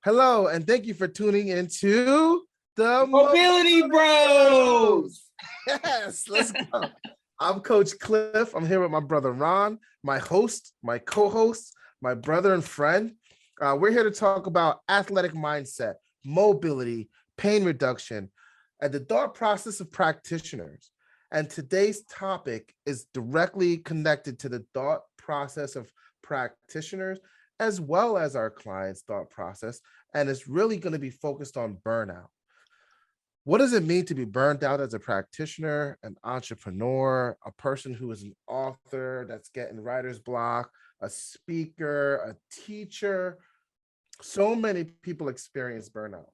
Hello, and thank you for tuning into the Mobility Bros. Yes, let's go. I'm Coach Cliff. I'm here with my brother Ron, my host, my co-host, my brother and friend. We're here to talk about athletic mindset, mobility, pain reduction, and the thought process of practitioners. And today's topic is directly connected to the thought process of practitioners as well as our clients' thought process. And it's really going to be focused on burnout. What does it mean to be burned out as a practitioner, an entrepreneur, a person who is an author that's getting writer's block, a speaker, a teacher? So many people experience burnout.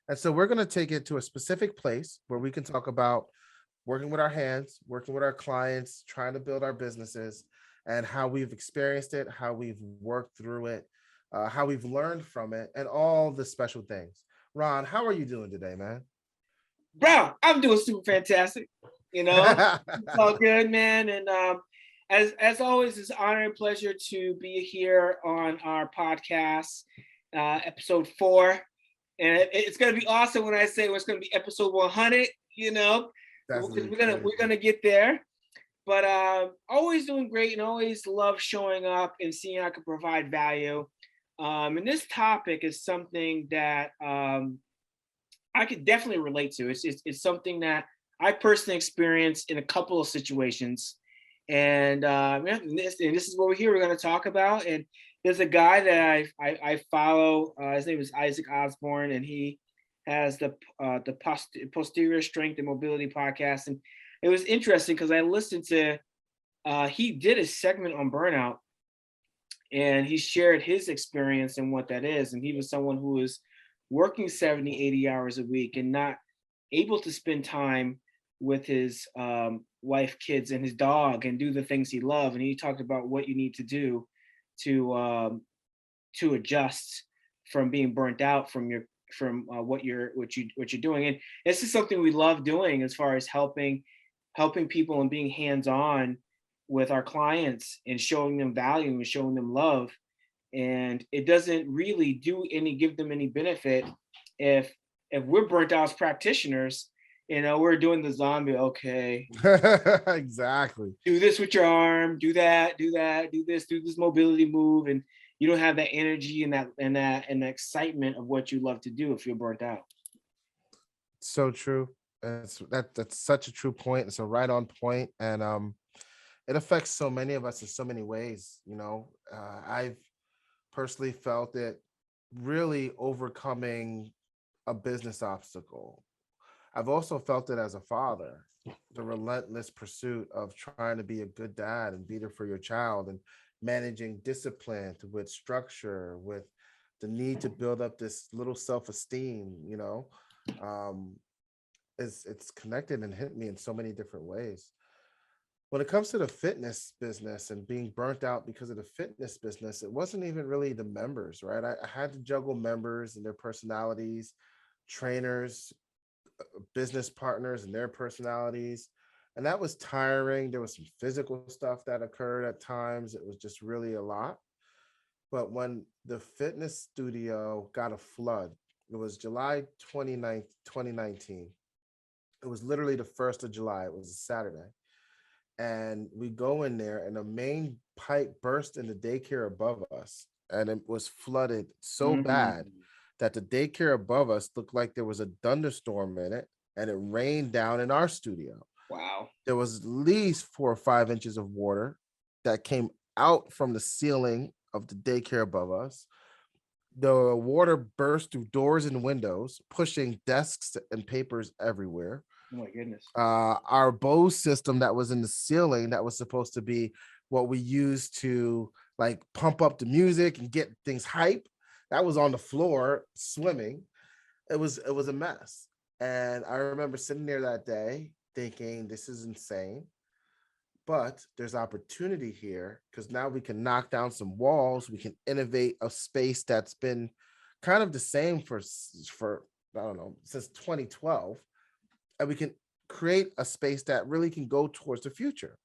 And so we're going to take it to a specific place where we can talk about working with our hands, working with our clients, trying to build our businesses, and how we've experienced it, how we've worked through it, how we've learned from it, and all the special things. Ron, how are you doing today, man? Bro, I'm doing super fantastic. It's all good, man. And as always, it's an honor and pleasure to be here on our podcast, episode 4. And it's gonna be awesome when I say it's gonna be episode 100. We're gonna get there. But always doing great and always love showing up and seeing how I can provide value. And this topic is something that I could definitely relate to. It's something that I personally experienced in a couple of situations. And this is what we're here. We're going to talk about. And there's a guy that I follow. His name is Isaac Osborne, and he has the Posterior Strength and Mobility podcast. And it was interesting because I listened to, he did a segment on burnout, and he shared his experience and what that is. And he was someone who was working 70, 80 hours a week and not able to spend time with his wife, kids, and his dog and do the things he loved. And he talked about what you need to do to adjust from being burnt out from what you're doing. And this is something we love doing as far as helping people and being hands-on with our clients and showing them value and showing them love. And it doesn't really give them any benefit if we're burnt out as practitioners. We're doing the zombie. Okay, exactly. Do this with your arm. Do that. Do this mobility move, and you don't have that energy and that excitement of what you love to do if you're burnt out. So true. That's such a true point. It's a right on point, and it affects so many of us in so many ways. I've personally felt it really overcoming a business obstacle. I've also felt it as a father, the relentless pursuit of trying to be a good dad and be there for your child, and managing discipline with structure, with the need to build up this little self-esteem. Um, it's connected and hit me in so many different ways. When it comes to the fitness business and being burnt out because of the fitness business, it wasn't even really the members, right? I had to juggle members and their personalities, trainers, business partners and their personalities. And that was tiring. There was some physical stuff that occurred at times. It was just really a lot. But when the fitness studio got a flood, it was July 29th, 2019. It was literally the 1st of July. It was a Saturday. And we go in there and the main pipe burst in the daycare above us. And it was flooded so bad that the daycare above us looked like there was a thunderstorm in it, and it rained down in our studio. Wow. There was at least 4 or 5 inches of water that came out from the ceiling of the daycare above us. The water burst through doors and windows, pushing desks and papers everywhere. Oh my goodness. Our Bose system that was in the ceiling, that was supposed to be what we used to like pump up the music and get things hype, that was on the floor swimming. It was a mess. And I remember sitting there that day thinking, this is insane. But there's opportunity here because now we can knock down some walls. We can innovate a space that's been kind of the same for I don't know, since 2012. And we can create a space that really can go towards the future.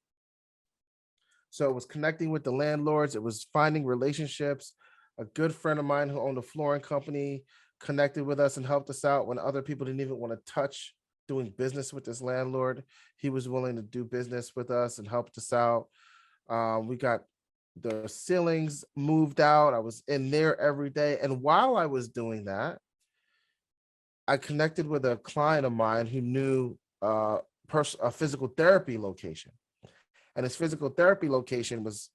So it was connecting with the landlords. It was finding relationships, A good friend of mine who owned a flooring company connected with us and helped us out when other people didn't even want to touch doing business with this landlord. He was willing to do business with us and helped us out. We got the ceilings moved out. I was in there every day. And while I was doing that, I connected with a client of mine who knew a physical therapy location. And his physical therapy location was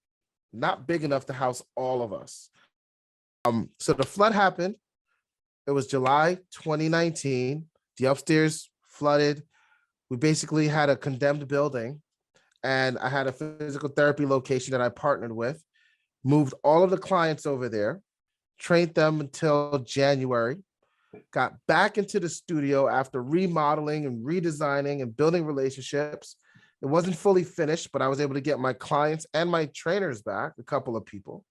not big enough to house all of us. So the flood happened. It was July 2019. The upstairs flooded. We basically had a condemned building, and I had a physical therapy location that I partnered with, moved all of the clients over there, trained them until January, got back into the studio after remodeling and redesigning and building relationships. It wasn't fully finished, but I was able to get my clients and my trainers back, a couple of people.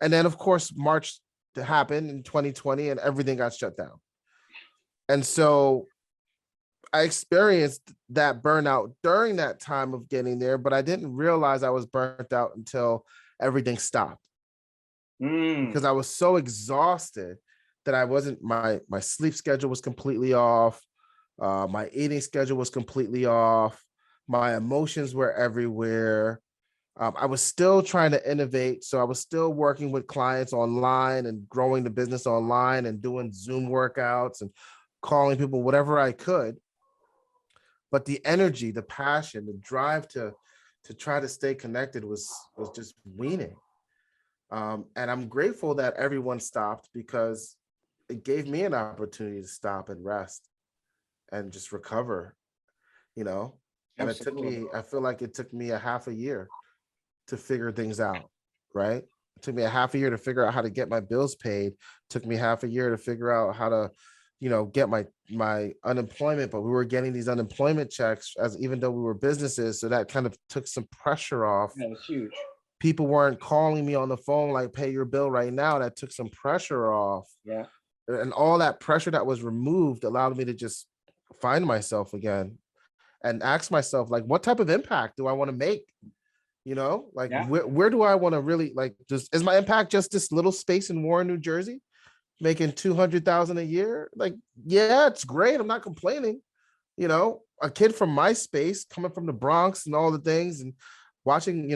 And then, of course, March happened in 2020 and everything got shut down. And so I experienced that burnout during that time of getting there, but I didn't realize I was burnt out until everything stopped because I was so exhausted that I wasn't, my sleep schedule was completely off. My eating schedule was completely off. My emotions were everywhere. I was still trying to innovate. So I was still working with clients online and growing the business online and doing Zoom workouts and calling people, whatever I could. But the energy, the passion, the drive to try to stay connected was just weaning. And I'm grateful that everyone stopped because it gave me an opportunity to stop and rest and just recover, you know. And it took Absolutely. me, I feel like it took me a half a year to figure things out, right? It took me a half a year to figure out how to get my bills paid. It took me half a year to figure out how to, get my unemployment, but we were getting these unemployment checks as even though we were businesses. So that kind of took some pressure off. Yeah, it's huge. People weren't calling me on the phone like, pay your bill right now. That took some pressure off. Yeah. And all that pressure that was removed allowed me to just find myself again and ask myself, like, what type of impact do I want to make? Like Yeah. where do I want to really, like, just is my impact just this little space in Warren, New Jersey, making 200,000 a year? Like, yeah, it's great. I'm not complaining. A kid from my space coming from the Bronx and all the things and watching,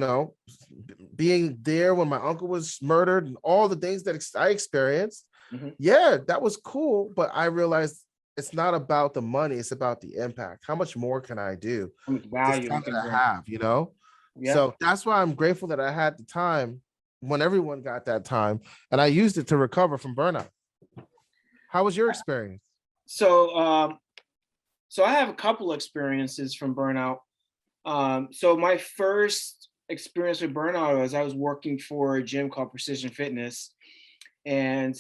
being there when my uncle was murdered and all the things that I experienced. Mm-hmm. Yeah, that was cool. But I realized it's not about the money. It's about the impact. How much more can I do? How much This value you time can that I bring. have. Yeah. So that's why I'm grateful that I had the time when everyone got that time and I used it to recover from burnout. How was your experience? So, so I have a couple experiences from burnout. So my first experience with burnout was I was working for a gym called Precision Fitness, and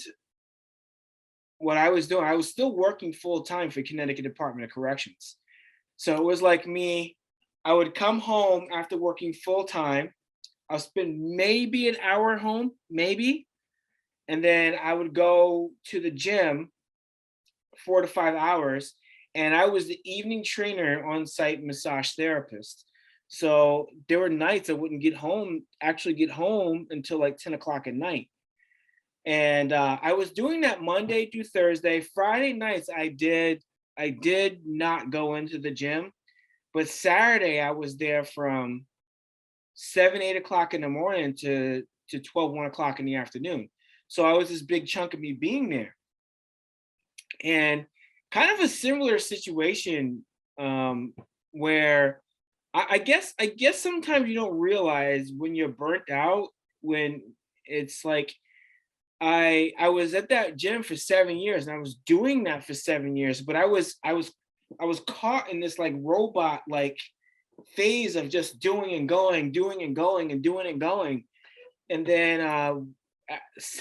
what I was doing, I was still working full time for Connecticut Department of Corrections. So it was like me, I would come home after working full time. I'll spend maybe an hour at home, maybe. And then I would go to the gym 4 to 5 hours. And I was the evening trainer on site massage therapist. So there were nights I wouldn't actually get home until like 10 o'clock at night. And I was doing that Monday through Thursday. Friday nights I did not go into the gym, but Saturday I was there from 7, 8 o'clock in the morning to 12, 1 o'clock in the afternoon. So I was this big chunk of me being there. And kind of a similar situation, where I guess sometimes you don't realize when you're burnt out, when it's like I was at that gym for 7 years and I was doing that for 7 years, but I was caught in this like robot like phase of just doing and going, doing and going and doing and going. And then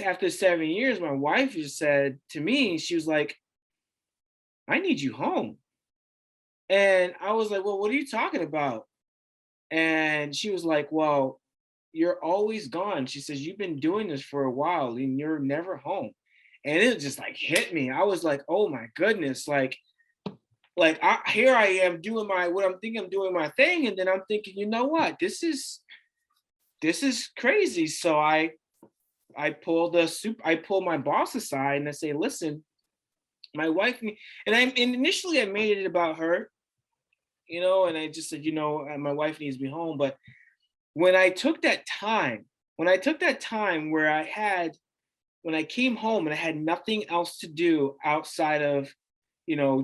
after 7 years, my wife just said to me, she was like, I need you home. And I was like, well, what are you talking about? And she was like, well, you're always gone. She says, you've been doing this for a while and you're never home. And it just like hit me. I was like, oh my goodness. Here I am doing what I'm thinking I'm doing my thing. And then I'm thinking, you know what? This is crazy. So I I pull my boss aside and I say, listen, my wife, and initially I made it about her, and I just said, my wife needs me home. But when I took that time, where when I came home and I had nothing else to do outside of,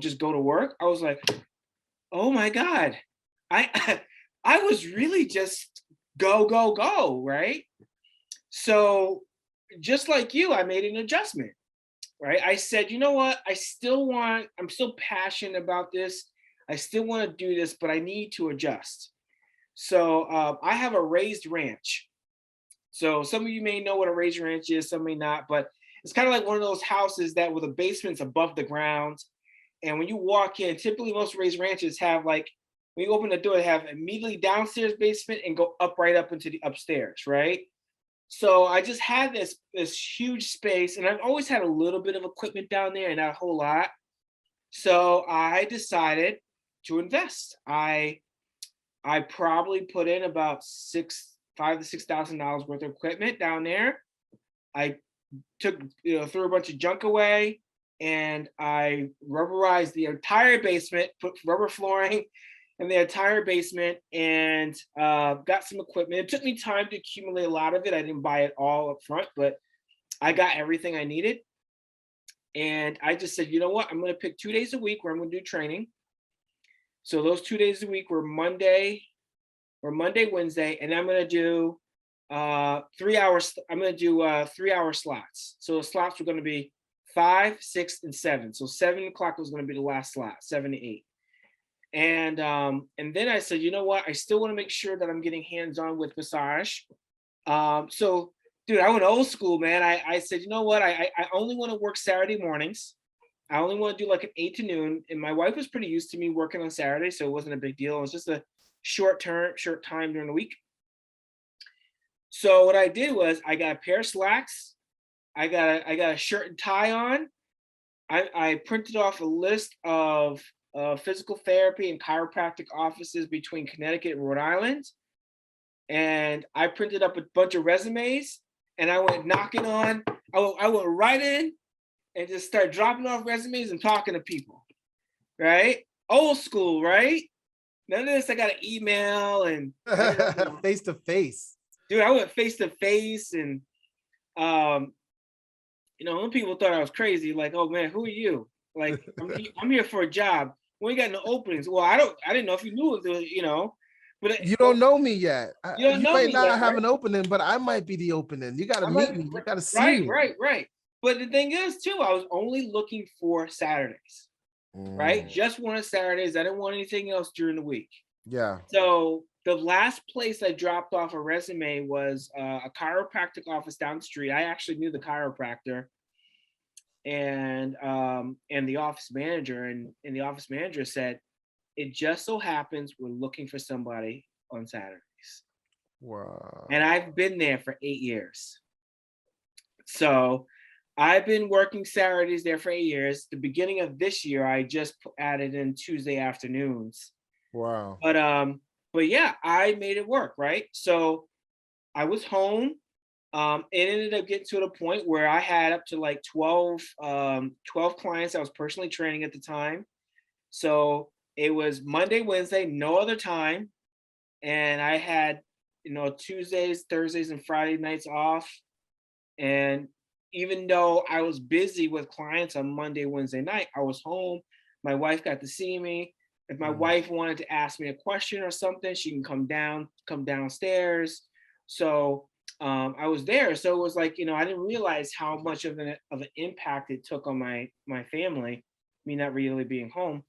just go to work, I was like, oh my God, I I was really just go, go, go, right? So just like you, I made an adjustment, right? I said, you know what? I'm still passionate about this. I still want to do this, but I need to adjust. So I have a raised ranch. So some of you may know what a raised ranch is, some may not, but it's kind of like one of those houses that with the basement's above the ground. And when you walk in, typically most raised ranches have like, when you open the door, they have immediately downstairs basement and go up right up into the upstairs, right? So I just had this huge space, and I've always had a little bit of equipment down there and not a whole lot. So I decided to invest. I probably put in about $5,000 to $6,000 worth of equipment down there. I took threw a bunch of junk away, and I rubberized the entire basement, put rubber flooring in the entire basement, and got some equipment. It took me time to accumulate a lot of it. I didn't buy it all up front, but I got everything I needed. And I just said, you know what? I'm going to pick 2 days a week where I'm going to do training. So those 2 days a week were Monday, Wednesday, and I'm going to do 3 hours. I'm going to do 3 hour slots. So the slots were going to be 5, 6, and 7. So 7 o'clock was going to be the last slot, 7 to 8. And then I said, you know what? I still want to make sure that I'm getting hands-on with massage. So, dude, I went old school, man. I said, you know what? I only want to work Saturday mornings. I only want to do like an 8 to noon. And my wife was pretty used to me working on Saturday, so it wasn't a big deal. It was just a short time during the week. So what I did was I got a pair of slacks. I got a shirt and tie on. I printed off a list of physical therapy and chiropractic offices between Connecticut and Rhode Island. And I printed up a bunch of resumes, and I went knocking on, I went right in and just start dropping off resumes and talking to people, right? Old school, right? None of this, I got an email and Face to face. dude, I went face to face, and um, some people thought I was crazy, like, oh man, who are you? Like, I'm here for a job. We ain't got no openings. Well, I didn't know if you knew but You don't know me yet. you don't You know might me not yet, have right? an opening, but I might be the opening. You got to I might, meet me. You got to see right, me. right, right. But the thing is, too, I was only looking for Saturdays, right? Just wanted Saturdays. I didn't want anything else during the week. Yeah. So the last place I dropped off a resume was a chiropractic office down the street. I actually knew the chiropractor and the office manager, and the office manager said, it just so happens we're looking for somebody on Saturdays. Wow. And I've been there for 8 years. So I've been working Saturdays there for 8 years. The beginning of this year, I just added in Tuesday afternoons. Wow. But yeah, I made it work, right? So I was home. It ended up getting to the point where I had up to like 12 clients I was personally training at the time. So it was Monday, Wednesday, no other time. And I had, Tuesdays, Thursdays, and Friday nights off. And even though I was busy with clients on Monday, Wednesday night, I was home. My wife got to see me. If my wife wanted to ask me a question or something, she can come downstairs. So I was there. So it was like, I didn't realize how much of an impact it took on my family, me not really being home.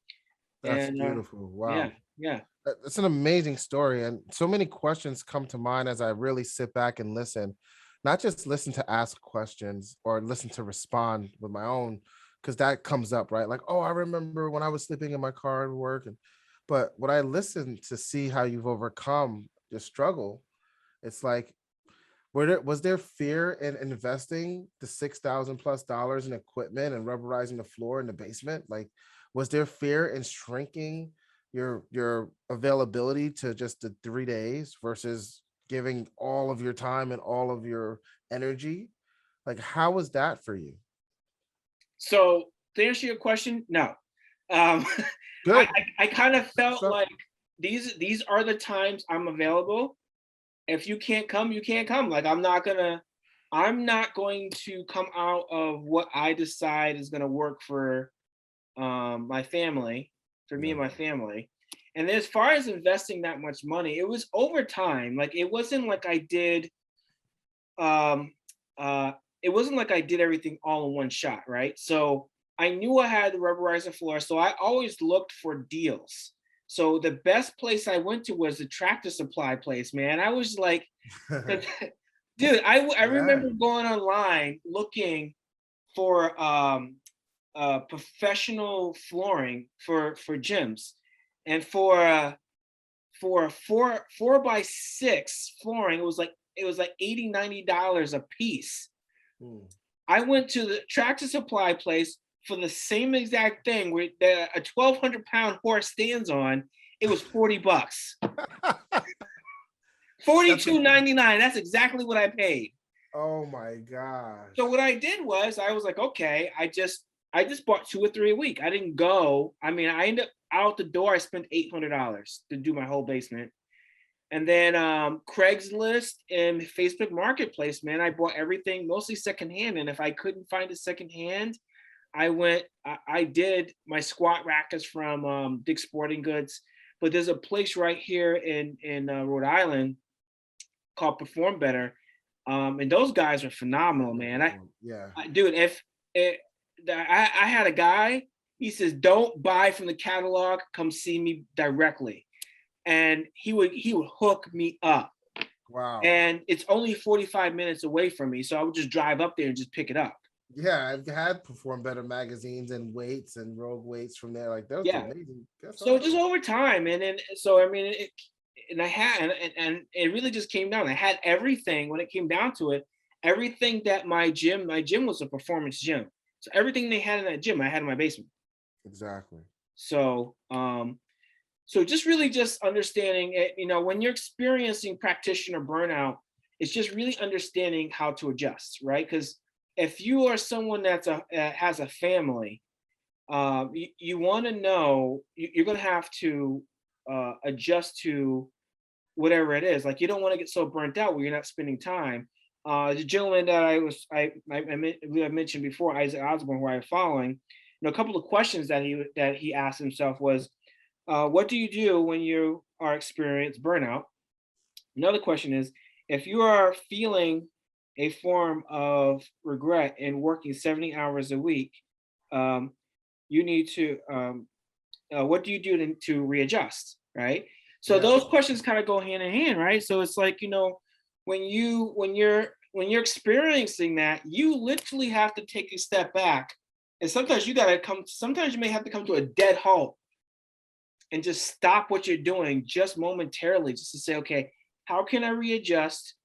That's And beautiful. yeah, Wow. yeah. It's an amazing story. And so many questions come to mind as I really sit back and listen, not just listen to ask questions or listen to respond with my own, because that comes up, right? Like, oh, I remember when I was sleeping in my car at work. But when I listen to see how you've overcome your struggle, it's like, was there fear in investing the $6,000+ in equipment and rubberizing the floor in the basement? Like, was there fear in shrinking your availability to just the 3 days versus giving all of your time and all of your energy? Like, how was that for you? So to answer your question, no. Um, I, Good. I kind of felt So, like these are the times I'm available. If you can't come, you can't come. Like I'm not going to come out of what I decide is gonna work for my family, for me yeah. and my family. And as far as investing that much money, it was over time. Like um uh it wasn't like I did everything all in one shot, right? So I knew I had the rubberizer floor, so I always looked for deals. So the best place I went to was the Tractor Supply place, man. I was like, dude, I Yeah. remember going online looking for professional flooring for gyms, and for a four by six flooring, it was like $80-$90 a piece. Mm. I went to the Tractor Supply place for the same exact thing where a 1,200-pound horse stands on. It was $40, That's a, 42.99. That's exactly what I paid. oh my gosh. So what I did was I was like, okay, I just bought two or three a week. I didn't go. I mean, I ended up out the door. I spent $800 to do my whole basement. And then Craigslist and Facebook Marketplace, man, I bought everything mostly secondhand. And if I couldn't find it secondhand, I did my squat rackets from Dick's Sporting Goods. But there's a place right here in Rhode Island called Perform Better, and those guys are phenomenal, man. Yeah. Dude, if it, I had a guy, he says, "Don't buy from the catalog. Come see me directly," and he would hook me up. Wow. And it's only 45 minutes away from me, so I would just drive up there and just pick it up. Yeah, I've had Perform Better magazines and weights and Rogue weights from there. Like, those are Yeah. amazing. That's So just awesome. over time, and then so I mean, and I had and it really just came down. I had everything when it came down to it. Everything that my gym was a performance gym. So everything they had in that gym, I had in my basement. Exactly. So so just really just understanding it, when you're experiencing practitioner burnout, it's just really understanding how to adjust, right? Because if you are someone has a family, you want to know you're going to have to adjust to whatever it is. Like you don't want to get so burnt out where you're not spending time. The gentleman that I mentioned before, Isaac Osborne, who I'm following, a couple of questions that he asked himself was, what do you do when you are experiencing burnout? Another question is, if you are feeling a form of regret in working 70 hours a week, um, you need to what do you do to readjust, right? So Yeah. those questions kind of go hand in hand, right? So it's like, when you're experiencing that, you literally have to take a step back, and sometimes you may have to come to a dead halt and just stop what you're doing just momentarily, just to say, okay, how can I readjust?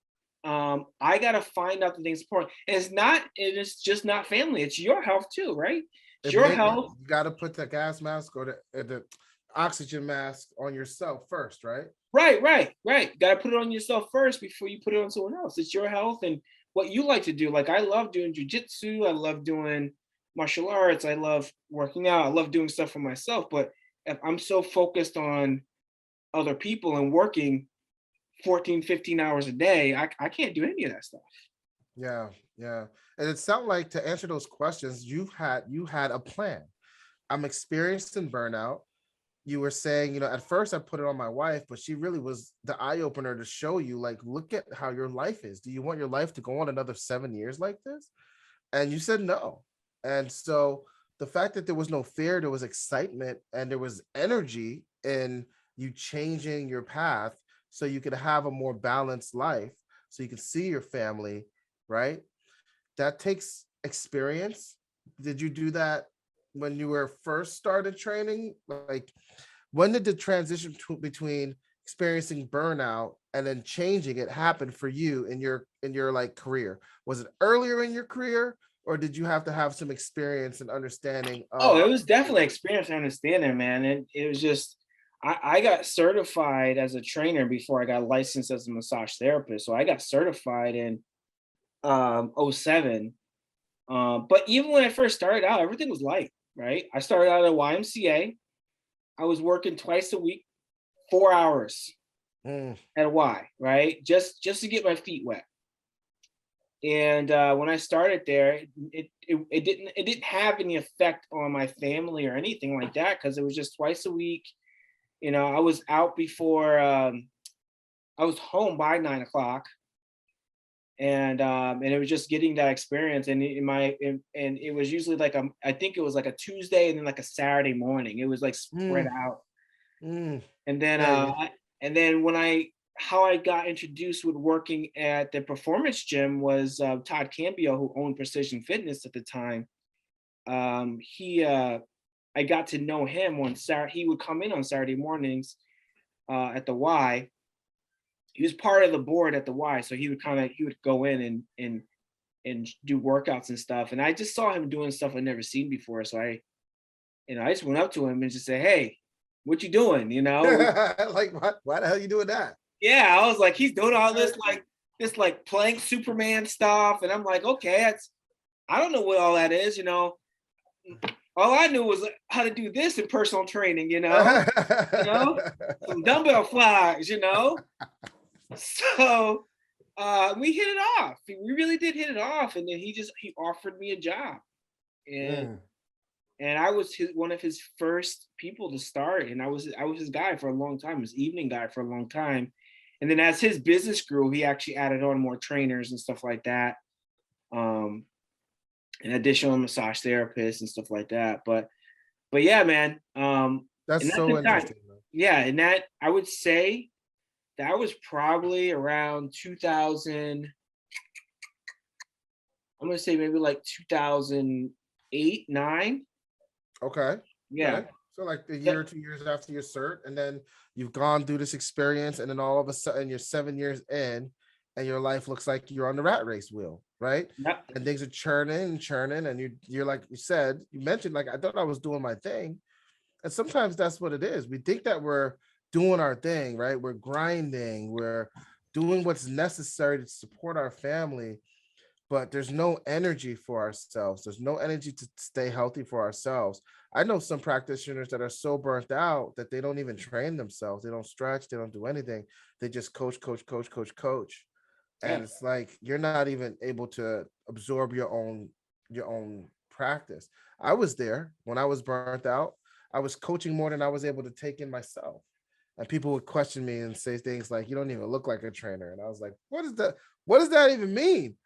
I gotta find out the things important. And it's just not family, it's your health too, right? It's your health. You got to put the gas mask or the oxygen mask on yourself first, right? Right, right, right. Got to put it on yourself first before you put it on someone else. It's your health and what you like to do. Like I love doing jujitsu. I love doing martial arts. I love working out. I love doing stuff for myself. But if I'm so focused on other people and working 14, 15 hours a day, I can't do any of that stuff. Yeah, yeah. And it sounds like, to answer those questions, you had a plan. I'm experienced in burnout. You were saying, at first I put it on my wife, but she really was the eye opener to show you, like, look at how your life is. Do you want your life to go on another 7 years like this? And you said no. And so the fact that there was no fear, there was excitement, and there was energy in you changing your path so you could have a more balanced life, so you could see your family, right? That takes experience. Did you do that when you were first started training? Like, when did the transition between experiencing burnout and then changing it happen for you in your like career? Was it earlier in your career, or did you have to have some experience and understanding Oh, of? it was definitely experience and understanding, man. And it was just, I got certified as a trainer before I got licensed as a massage therapist. So I got certified in '07. But even when I first started out, everything was light, right? I started out at YMCA. I was working twice a week, 4 hours Mm, at Y, right? Just to get my feet wet. And when I started there, it didn't have any effect on my family or anything like that because it was just twice a week. You know, I was out before I was home by 9 o'clock, and it was just getting that experience. And and it was usually like I think it was like a Tuesday and then like a Saturday morning. It was like spread mm, out. mm. And then Yeah, yeah. and then when I how I got introduced with working at the performance gym was Todd Campio, who owned Precision Fitness at the time. He I got to know him on Saturday. He would come in on Saturday mornings at the Y. He was part of the board at the Y, so he would go in and do workouts and stuff. And I just saw him doing stuff I'd never seen before. So I just went up to him and just said, "Hey, what you doing?" You know, Like, what? Why the hell you doing that? yeah, I was like, he's doing all this like plank Superman stuff, and I'm like, okay, I don't know what all that is, you know. All I knew was how to do this in personal training, you know, some dumbbell flies, you know. So we hit it off. We really did hit it off, and then he offered me a job, and Mm. I was one of his first people to start, and I was his guy for a long time, his evening guy for a long time. And then as his business grew, he actually added on more trainers and stuff like that, um, and additional massage therapists and stuff like that. But yeah, man, That's and that's so the time. interesting, man. Yeah, and that I would say that was probably around 2000. I'm gonna say maybe like 2008, nine. Okay. Yeah. Okay. So like a Yeah. year or 2 years after your cert, and then you've gone through this experience, and then all of a sudden you're 7 years in, and your life looks like you're on the rat race wheel, right? Yep. And things are churning and churning, and you're like you said, you mentioned like I thought I was doing my thing. And sometimes that's what it is. We think that we're doing our thing, right? We're grinding, we're doing what's necessary to support our family, but there's no energy for ourselves. There's no energy to stay healthy for ourselves. I know some practitioners that are so burnt out that they don't even train themselves. They don't stretch, they don't do anything. They just coach, coach, coach, coach, coach. Yeah. And it's like you're not even able to absorb your own practice. I was there when I was burnt out. I was coaching more than I was able to take in myself. And people would question me and say things like, "You don't even look like a trainer." And I was like, "What is that? What does that even mean?"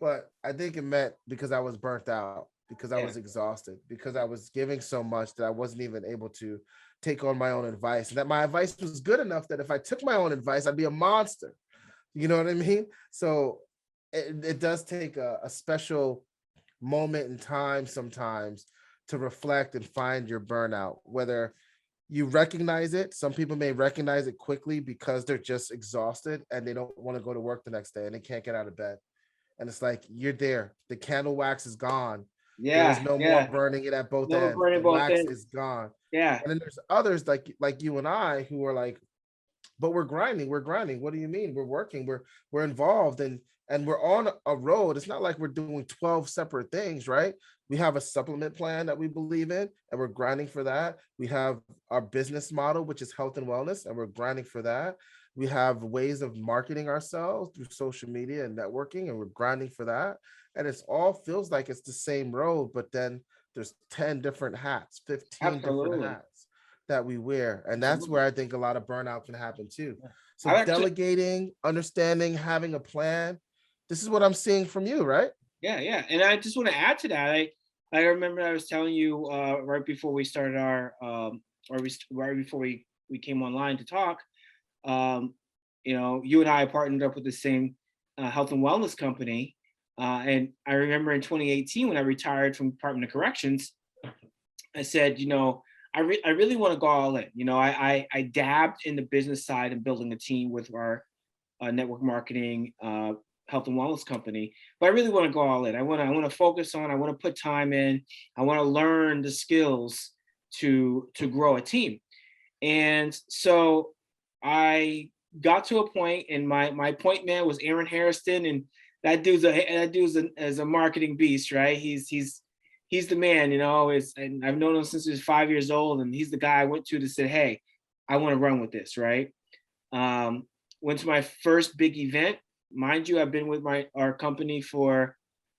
But I think it meant because I was burnt out, because I Yeah. was exhausted, because I was giving so much that I wasn't even able to take on my own advice. And that my advice was good enough that if I took my own advice, I'd be a monster. You know what I mean? So it does take a special moment in time sometimes to reflect and find your burnout, whether you recognize it. Some people may recognize it quickly because they're just exhausted and they don't want to go to work the next day and they can't get out of bed. And it's like you're there. The candle wax is gone. There is Yeah. no more Yeah. burning it at both Never ends. The burning both wax ends. is gone. Yeah. And then there's others like you and I who are like, but we're grinding. We're grinding. What do you mean? We're working. We're involved and we're on a road. It's not like we're doing 12 separate things, right? We have a supplement plan that we believe in and we're grinding for that. We have our business model, which is health and wellness, and we're grinding for that. We have ways of marketing ourselves through social media and networking, and we're grinding for that. And it's all feels like it's the same road, but then there's 10 different hats, 15 different Absolutely. hats that we wear. And that's Absolutely. where I think a lot of burnout can happen too. Yeah. So I've actually, delegating, understanding, having a plan. This is what I'm seeing from you, right? yeah, yeah. And I just want to add to that. I remember I was telling you right before we started our right before we came online to talk. Um, you know, you and I partnered up with the same health and wellness company. And I remember in 2018 when I retired from Department of Corrections, I said, you know, I really want to go all in. You know, I dabbed in the business side and building a team with our network marketing, health and wellness company. But I really want to go all in. I want to focus on. I want to put time in. I want to learn the skills to grow a team. And so I got to a point, and my point man was Aaron Harrison, and as a marketing beast, right? He's the man, and I've known him since he was 5 years old, and he's the guy I went to say, hey, I want to run with this, right? Um, Went to my first big event. Mind you, I've been with our company for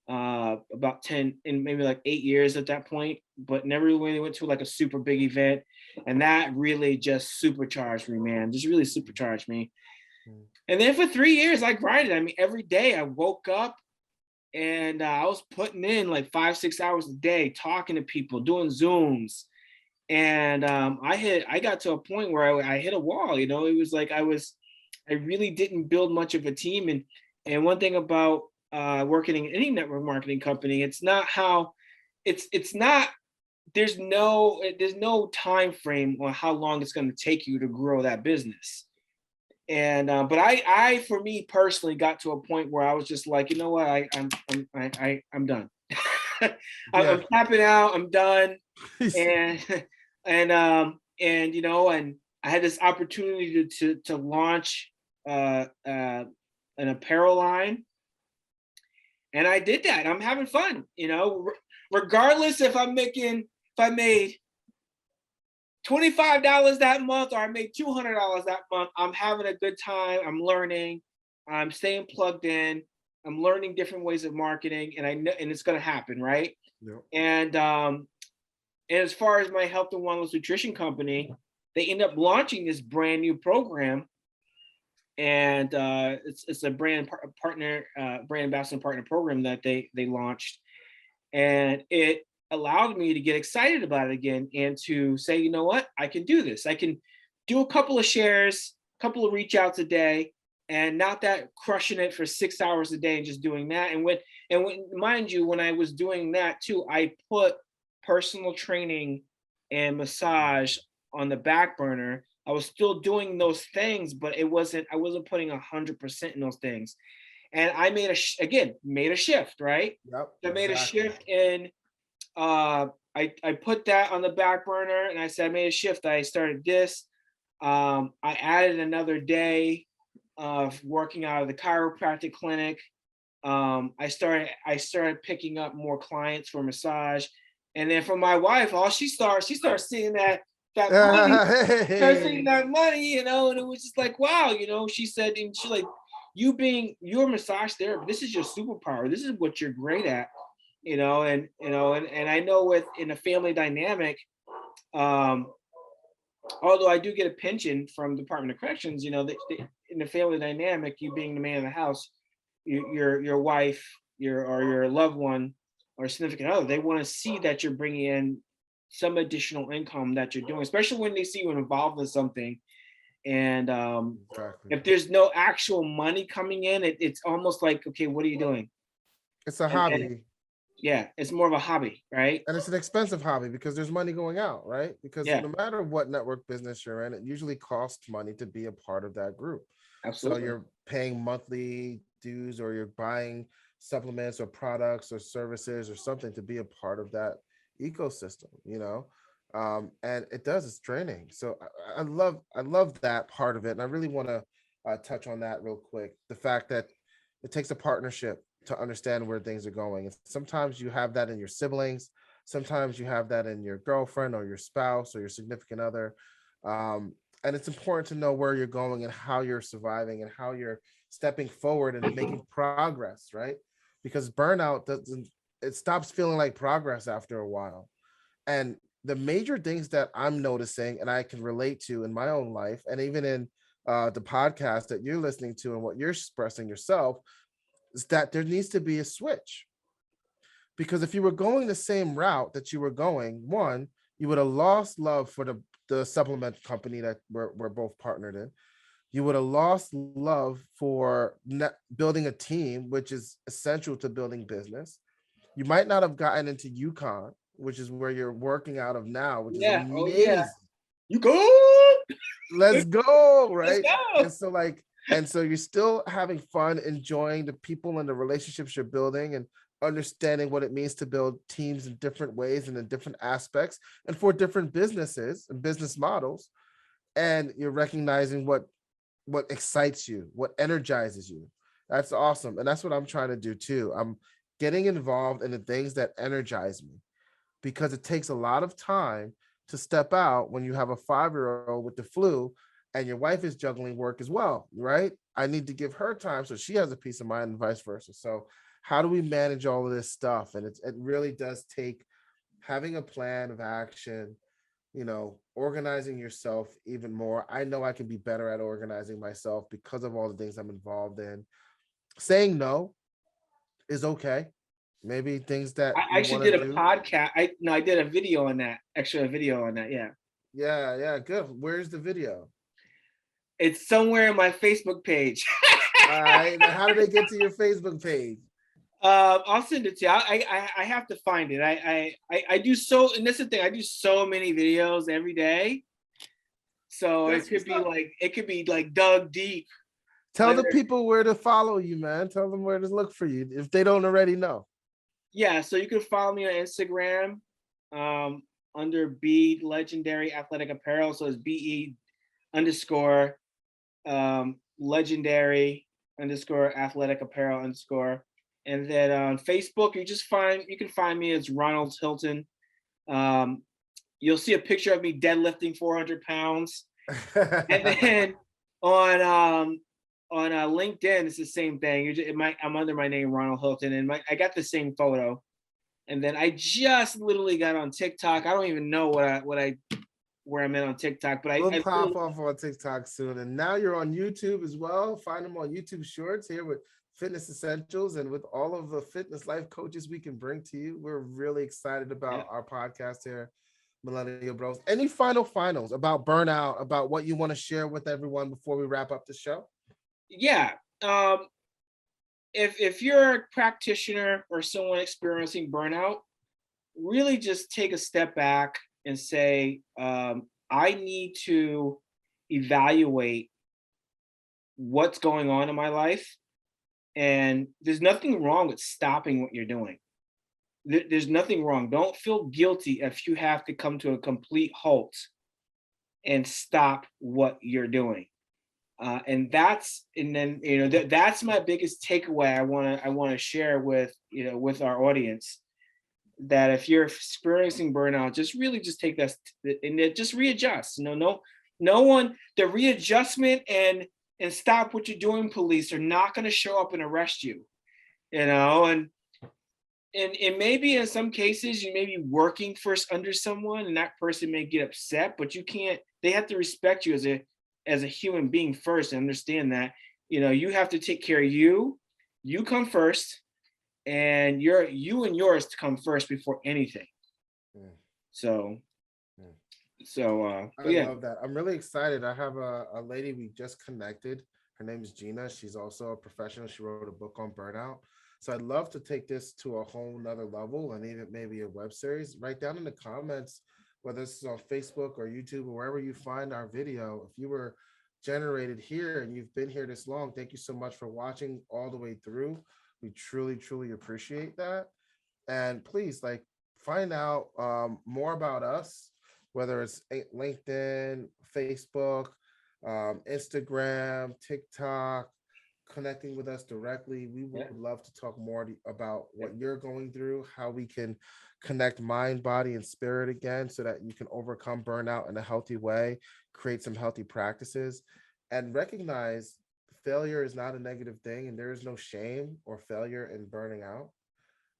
about 10 and maybe like 8 years at that point, but never really went to like a super big event. And that really just supercharged me, man. Just really supercharged me. Mm. And then for 3 years, I grinded. I mean, every day I woke up and I was putting in like 5-6 hours a day, talking to people, doing Zooms. And I got to a point where I hit a wall. It was like I really didn't build much of a team. And one thing about working in any network marketing company, it's not there's no time frame on how long it's going to take you to grow that business. And but I for me personally got to a point where I was just like, you know what, I'm done. Yeah. I'm tapping out. I'm done. And and I had this opportunity to launch an apparel line, and I did that. I'm having fun, regardless if I made $25 that month or I made $200 that month. I'm having a good time. I'm learning. I'm staying plugged in. I'm learning different ways of marketing, and I know, and it's going to happen, right? Yep. And as far as my health and wellness nutrition company, they end up launching this brand new program, and it's a brand ambassador partner program that they launched, and it allowed me to get excited about it again and to say, you know what, I can do this. I can do a couple of shares, a couple of reach outs a day, and not that crushing it for 6 hours a day and just doing that. And mind you, when I was doing that too, I put personal training and massage on the back burner. I was still doing those things, but I wasn't putting 100% in those things. And I made a shift, right? Yep. I made a Exactly. shift in I put that on the back burner, and I said I made a shift. I started this. I added another day of working out of the chiropractic clinic. I started picking up more clients for massage, and then for my wife, she starts seeing that money, starts seeing Hey. that money, and it was just like, wow, she said, and she's like, your massage therapist, this is your superpower. This is what you're great at, and I know in a family dynamic, um, although I do get a pension from Department of Corrections, in the family dynamic, you being the man of the house, your wife, your loved one, or significant other, they want to see that you're bringing in some additional income that you're doing, especially when they see you involved in something. And Exactly. if there's no actual money coming in, it's almost like, okay, what are you doing? It's a And hobby. yeah, it's more of a hobby, right? And it's an expensive hobby because there's money going out, right? Because Yeah, no matter what network business you're in, it usually costs money to be a part of that group. So absolutely. you're paying monthly dues, or you're buying supplements or products or services or something to be a part of that ecosystem. And it's draining. So I love that part of it. And I really want to touch on that real quick. The fact that it takes a partnership to understand where things are going. And sometimes you have that in your siblings, sometimes you have that in your girlfriend or your spouse or your significant other. And it's important to know where you're going and how you're surviving and how you're stepping forward and making progress, right? Because burnout doesn't, it stops feeling like progress after a while. And the major things that I'm noticing and I can relate to in my own life, and even in the podcast that you're listening to and what you're expressing yourself, is that there needs to be a switch. Because if you were going the same route that you were going, one, you would have lost love for the supplement company that we're both partnered in. You would have lost love for building a team, which is essential to building business. You might not have gotten into UConn, which is where you're working out of now, which is Yeah. Oh yeah. amazing. You go. Let's go, Let's right? go. And so you're still having fun, enjoying the people and the relationships you're building, and understanding what it means to build teams in different ways and in different aspects and for different businesses and business models. And you're recognizing what excites you, what energizes you. That's awesome. And that's what I'm trying to do too. I'm getting involved in the things that energize me because it takes a lot of time to step out when you have a 5-year-old with the flu and your wife is juggling work as well, right? I need to give her time so she has a peace of mind and vice versa. So, how do we manage all of this stuff? And it really does take having a plan of action, organizing yourself even more. I know I can be better at organizing myself because of all the things I'm involved in. Saying no is okay. Maybe things that I you actually want to did a do. podcast. I did a video on that, extra video on that. Yeah. Yeah, yeah, good. Where's the video? It's somewhere in my Facebook page. All right. Now, how do they get to your Facebook page? I'll send it to you. I have to find it. I do so, and that's the thing. I do so many videos every day, so That's what's up. it could be like dug deep Tell the under. people where to follow you, man. Tell them where to look for you if they don't already know. Yeah, so you can follow me on Instagram, um, under B Legendary Athletic Apparel. So it's BE underscore legendary underscore athletic apparel underscore. And then on Facebook, you can find me as Ronald Hilton. Um, you'll see a picture of me deadlifting 400 pounds. And then on LinkedIn, it's the same thing. I'm under my name, Ronald Hilton, and I got the same photo. And then I just literally got on TikTok. I don't even know where I'm at on TikTok, but We'll pop off on TikTok soon. And now you're on YouTube as well. Find them on YouTube Shorts here with Fitness Essentials and with all of the fitness life coaches we can bring to you. We're really excited yeah. about our podcast here, Millennial Bros. Any finals about burnout, about what you want to share with everyone before we wrap up the show? Yeah. Um, if you're a practitioner or someone experiencing burnout, really just take a step back and say, I need to evaluate what's going on in my life. And there's nothing wrong with stopping what you're doing. There's nothing wrong. Don't feel guilty if you have to come to a complete halt and stop what you're doing. And then that's my biggest takeaway. I want to share with with our audience, that if you're experiencing burnout, just really just take that and just readjust. No one, the readjustment and stop what you're doing police are not going to show up and arrest you. And maybe in some cases you may be working first under someone, and that person may get upset, but you can't. They have to respect you as a human being first, and understand that you have to take care of you. You come first, and you and yours to come first before anything. Mm, So mm. but I yeah. love that. I'm really excited. I have a lady we just connected. Her name is Gina. She's also a professional. She wrote a book on burnout. So I'd love to take this to a whole nother level and even maybe a web series. Write down in the comments, whether this is on Facebook or YouTube or wherever you find our video. If you were generated here and you've been here this long, thank you so much for watching all the way through. We truly, truly appreciate that. And please, like, find out more about us, whether it's LinkedIn, Facebook, Instagram, TikTok, connecting with us directly. We would Yeah. love to talk more about Yeah. what you're going through, how we can connect mind, body, and spirit again so that you can overcome burnout in a healthy way, create some healthy practices, and recognize failure is not a negative thing and there is no shame or failure in burning out.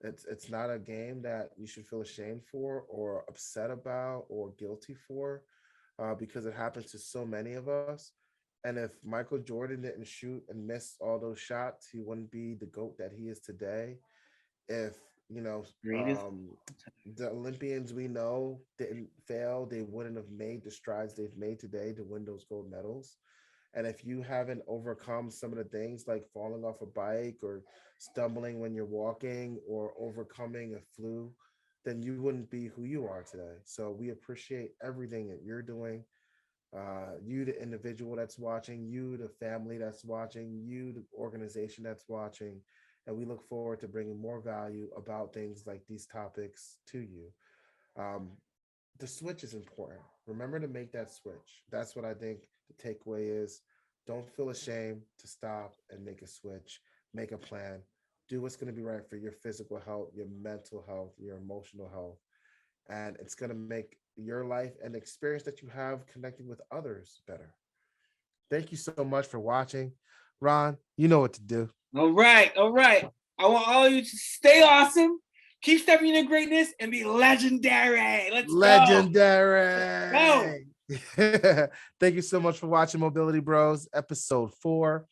It's not a game that you should feel ashamed for or upset about or guilty for, because it happens to so many of us. And if Michael Jordan didn't shoot and miss all those shots, he wouldn't be the GOAT that he is today. If, you know, Greatest. um, the Olympians we know didn't fail, they wouldn't have made the strides they've made today to win those gold medals. And if you haven't overcome some of the things like falling off a bike or stumbling when you're walking or overcoming a flu, then you wouldn't be who you are today. So we appreciate everything that you're doing. You, the individual that's watching, you, the family that's watching, you, the organization that's watching. And we look forward to bringing more value about things like these topics to you. Um, the switch is important. Remember to make that switch. That's what I think the takeaway is. Don't feel ashamed to stop and make a switch. make a plan, do what's going to be right for your physical health, your mental health, your emotional health, and it's going to make your life and the experience that you have connecting with others better. Thank you so much for watching. Ron, you know what to do. All right, all right. I want all of you to stay awesome, keep stepping into greatness, and be legendary. Let's go. Go. Legendary. Thank you so much for watching Mobility Bros episode 4.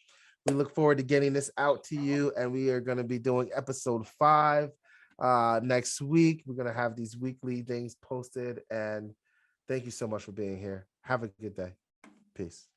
We look forward to getting this out to you, and we are going to be doing episode 5 next week. We're going to have these weekly things posted, and thank you so much for being here. Have a good day. Peace.